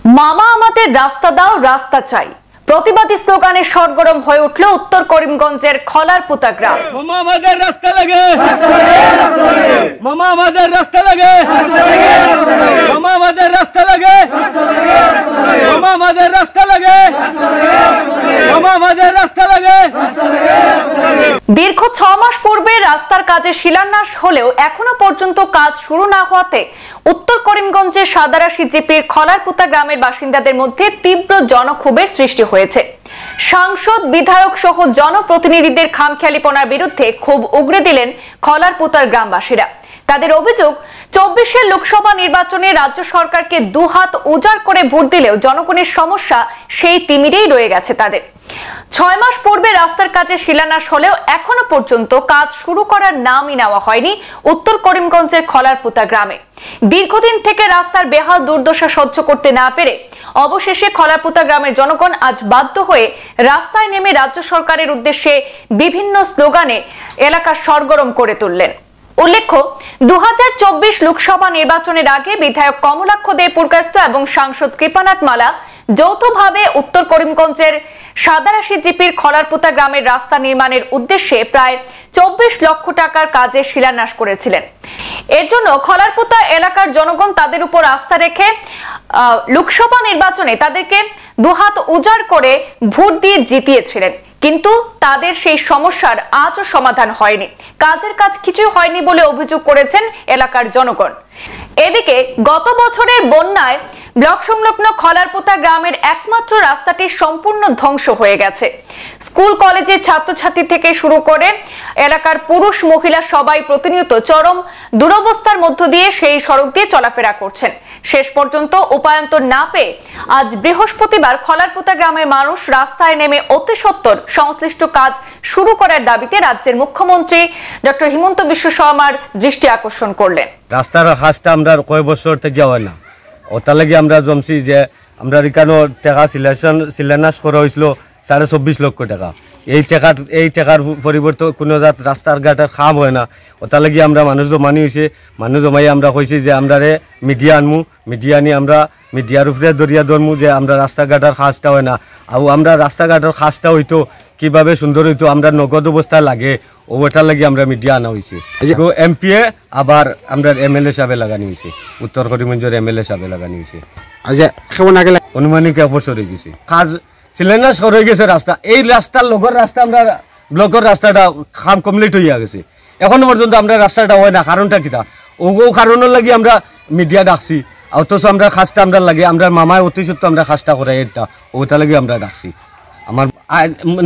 মামা আমাদের রাস্তা দাও, রাস্তা চাই প্রতিবাদী স্লোগানে সরগরম হয়ে উঠল উত্তর করিমগঞ্জের খলারপুতা গ্রাম। মামা আমাদের রাস্তা লাগে, মামা আমাদের রাস্তা লাগে, মামা আমাদের রাস্তা লাগে, মামা আমাদের রাস্তা লাগে, মামা আমাদের রাস্তা লাগে। দীর্ঘ 6 মাস পূর্বে রাস্তার কাজে শিলান্যাস হলেও এখনো পর্যন্ত কাজ শুরু না হওয়াতে উত্তর করিমগঞ্জের সাদারাশি জিপির খলারপুতা গ্রামের বাসিন্দাদের মধ্যে তীব্র জনক্ষোভের সৃষ্টি হয়েছে। সাংসদ, বিধায়ক সহ জনপ্রতিনিধিদের খামখেয়ালিপনার বিরুদ্ধে ক্ষোভ উগরে দিলেন খলারপুতার গ্রামবাসীরা। তাদের অভিযোগ, 24-এর লোকসভা নির্বাচনে রাজ্য সরকারকে দুহাত উজাড় করে ভোট দিলেও জনগণের সমস্যা সেই তিমিরেই রয়ে গেছে তাদের। 6 মাস পূর্বে রাস্তার কাজে শিলান্যাস হলেও এখনো পর্যন্ত কাজ শুরু করার নামই নেওয়া হয়নি উত্তর করিমগঞ্জের খলারপুতা গ্রামে। দীর্ঘদিন থেকে রাস্তার বেহাল দুর্দশা সহ্য করতে না পেরে অবশেষে খলারপুতা গ্রামের জনগণ আজ বাধ্য হয়ে রাস্তায় নেমে রাজ্য সরকারের উদ্দেশ্যে বিভিন্ন স্লোগানে এলাকা সরগরম করে তুললেন। উল্লেখ্য, 2024 লোকসভা নির্বাচনের আগে বিধায়ক কমলাক্ষ দে পুরকায়স্থ এবং সাংসদ কৃপানাথ মালা যৌথভাবে উত্তর করিমগঞ্জের সাদারাশি জিপির খলারপুতা গ্রামের রাস্তা নির্মাণের উদ্দেশ্যে প্রায় 24 লক্ষ টাকার কাজে শিলান্যাস করেছিলেন। এর জন্য খলারপুতা এলাকার জনগণ তাদের উপর আস্থা রেখে লোকসভা নির্বাচনে তাদেরকে দুহাত উজাড় করে ভোট দিয়ে জিতিয়েছিলেন, কিন্তু তাদের সেই সমস্যার আজও সমাধান হয়নি। কাজের কাজ কিছুই হয়নি বলে অভিযোগ করেছেন এলাকার জনগণ। এদিকে গত বছরের বন্যায় ব্লক সংলগ্ন খলারপুতা গ্রামের একমাত্র রাস্তাটি সম্পূর্ণ ধ্বংস হয়ে গেছে। স্কুল কলেজের ছাত্রছাত্রী থেকে শুরু করে এলাকার পুরুষ মহিলা সবাই প্রতিনিয়ত চরম দুরবস্থার মধ্য দিয়ে সেই সড়ক দিয়ে চলাফেরা করছেন। শেষ পর্যন্ত উপায়ন্তর না পেয়ে আজ বৃহস্পতিবার খলারপুতা গ্রামের মানুষ রাস্তায় নেমে অতি সত্বর সংশ্লিষ্ট কাজ শুরু করার দাবিতে রাজ্যের মুখ্যমন্ত্রী ডক্টর হিমন্ত বিশ্ব শর্মার দৃষ্টি আকর্ষণ করলেন। রাস্তার কাজটা আমরা কয় বছর থেকে হয় না, ওটা লাগে আমরা জমছি যে আমরা এখানে টাকা শিলান্যাস করা হয়েছিল 24.5 লক্ষ টাকা। এই টাকার পরিবর্তে কোনো রাস্তার ঘাটের খাম হয় না, ওটা লাগে আমরা মানুষ জমানি হয়েছে। মানুষ জমাই আমরা কইছি যে আমরা মিডিয়া আনমু, মিডিয়া নিয়ে আমরা মিডিয়ার উপরে দরিয়া ধরমু যে আমরা রাস্তাঘাটের কাজটা হয় না। আর আমরা রাস্তাঘাটের কাজটা হইতো কিভাবে সুন্দর হইতো আমরা নগদ অবস্থায় লাগে, ওটার লাগে আমরা মিডিয়া আনা হয়েছে। এমপিএ আবার আমরা এমএলএ সাহেবে লাগানি হয়েছে, উত্তর করিমগঞ্জের এমএলএ সাহেবে লাগানি হয়েছে। অনুমানিক 1 বছর হয়ে গেছে কাজ শিলান্যাস হয়ে গেছে। রাস্তা এই রাস্তার লগর রাস্তা আমরা ব্লকের রাস্তাটা কাম কমপ্লিট হইয়া গেছে, এখনো পর্যন্ত আমরা রাস্তাটা হয় না। কারণটা কিটা? ও কারণের লাগি আমরা মিডিয়া ডাকছি, অথচ আমরা কাজটা আমরা লাগে আমরা মামায় অতি সত্য আমরা কাজটা করাই, এটা ওটা লাগে আমরা ডাকছি। আমার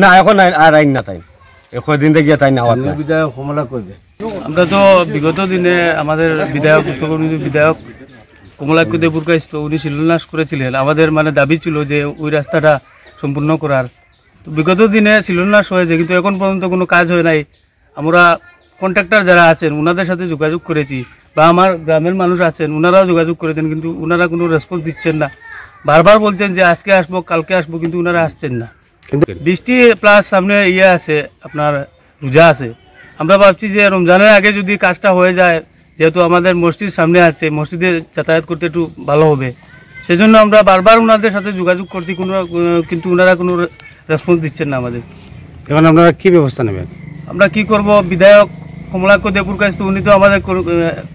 না এখন আর আইন না তাই কদিন থেকে তাই না বিধায়ক কমলা করবে। আমরা তো বিগত দিনে আমাদের বিধায়ক উত্তর করিমগঞ্জ বিধায়ক কমলাক্ষ দে পুরকায়স্থ উনি শিলান্যাস করেছিলেন। আমাদের মানে দাবি ছিল যে ওই রাস্তাটা সম্পূর্ণ করার। তো বিগত দিনে শিলান্যাস হয়েছে, কিন্তু এখন পর্যন্ত কোনো কাজ হয় নাই। আমরা কন্ট্রাক্টর যারা আছেন ওনাদের সাথে যোগাযোগ করেছি, বা আমার গ্রামের মানুষ আছেন ওনারাও যোগাযোগ করেছেন, কিন্তু ওনারা কোনো রেসপন্স দিচ্ছেন না। বারবার বলছেন যে আজকে আসবো কালকে আসবো, কিন্তু ওনারা আসছেন না। কিন্তু বৃষ্টি প্লাস সামনে আছে আপনার রোজা আছে, আমরা ভাবছি যে রমজানের আগে যদি কাজটা হয়ে যায়, যেহেতু আমাদের মসজিদ সামনে আছে, মসজিদে যাতায়াত করতে একটু ভালো হবে, সেজন্য আমরা বারবার ওনাদের সাথে যোগাযোগ করছি, কিন্তু ওনারা কোনো রেসপন্স দিচ্ছেন না আমাদের। এখন আপনারা কি ব্যবস্থা নেবেন? আমরা কি করব? বিধায়ক কমলাক্ষ দে পুরকায়স্থ উনি তো আমাদের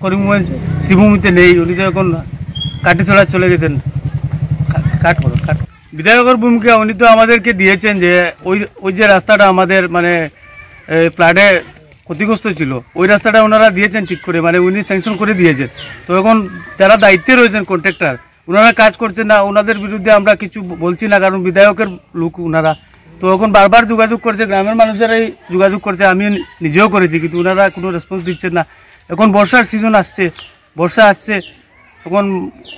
করিমগঞ্জ শ্রীভূমিতে নেই, উনি তো এখন কাটিছড়া চলে গেছেন। বিধায়কের ভূমিকা উনি তো আমাদেরকে দিয়েছেন যে ওই যে রাস্তাটা আমাদের মানে ফ্লাডে ক্ষতিগ্রস্ত ছিল, ওই রাস্তাটা ওনারা দিয়েছেন ঠিক করে, মানে উনি স্যাংশন করে দিয়েছেন। তো এখন যারা দায়িত্বে রয়েছেন কন্ট্রাক্টর, ওনারা কাজ করছেন না, ওনাদের বিরুদ্ধে আমরা কিছু বলছি না, কারণ বিধায়কের লোক ওনারা। তো এখন বারবার যোগাযোগ করছে, গ্রামের মানুষেরাই যোগাযোগ করছে, আমি নিজেও করেছি, কিন্তু ওনারা কোনো রেসপন্স দিচ্ছেন না। এখন বর্ষার সিজন আসছে, বর্ষা আসছে, তখন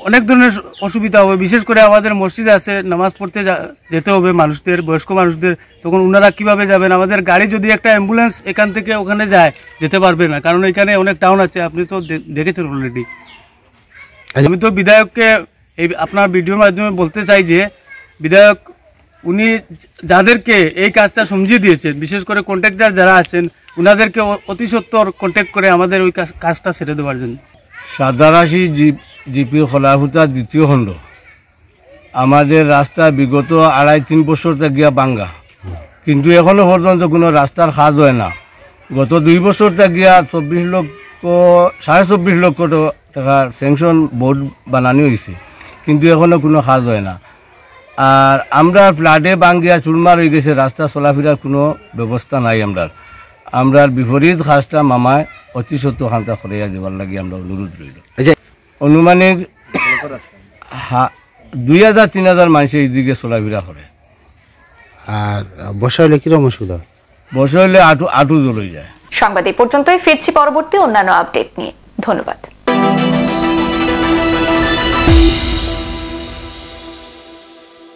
অনেক ধরনের অসুবিধা হবে। বিশেষ করে আমাদের মসজিদ আছে, নামাজ পড়তে যেতে হবে মানুষদের, বয়স্ক মানুষদের, তখন ওনারা কিভাবে যাবেন? আমাদের গাড়ি যদি একটা অ্যাম্বুলেন্স এখান থেকে ওখানে যায়, যেতে পারবে না, কারণ এখানে অনেক টাউন আছে, আপনি তো দেখেছেন অলরেডি। আমি তো বিধায়ককে এই আপনার ভিডিওর মাধ্যমে বলতে চাই যে বিধায়ক উনি যাদেরকে এই কাজটা সমঝিয়ে দিয়েছেন, বিশেষ করে কন্ট্রাক্টর যারা আছেন, ওনাদেরকে অতি সত্বর কন্ট্যাক্ট করে আমাদের ওই কাজটা ছেড়ে দেওয়ার জন্য। সাদারাশি জিপি খলারপুতা দ্বিতীয় খণ্ড আমাদের রাস্তা বিগত 2.5-3 বছর থেকে বাঙ্গা, কিন্তু এখনো পর্যন্ত কোনো রাস্তার কাজ হয় না। গত 2 বছর থেকে 24 লক্ষ টাকার স্যাংশন বোর্ড বানানো হয়েছে, কিন্তু এখনো কোনো কাজ হয় না। আর আমরা ফ্লাডে বাঙ্গিয়া চুরমার হয়ে গেছে, রাস্তা চলাফেরার কোনো ব্যবস্থা নাই। আমরার বিপরীত কাজটা মামায় অতি সত্য খান্তা করাইয়া দেওয়ার লাগে আমরা অনুরোধ রইল। অনুমানিক 2000-3000 মানুষ এইদিকে চলাফেরা করে। আর বর্ষা হলে কিরকম অসুবিধা? বর্ষা হলে আটু জ্বলে যায়। সংবাদ এই পর্যন্তই, ফিরছি পরবর্তী অন্যান্য আপডেট নিয়ে। ধন্যবাদ।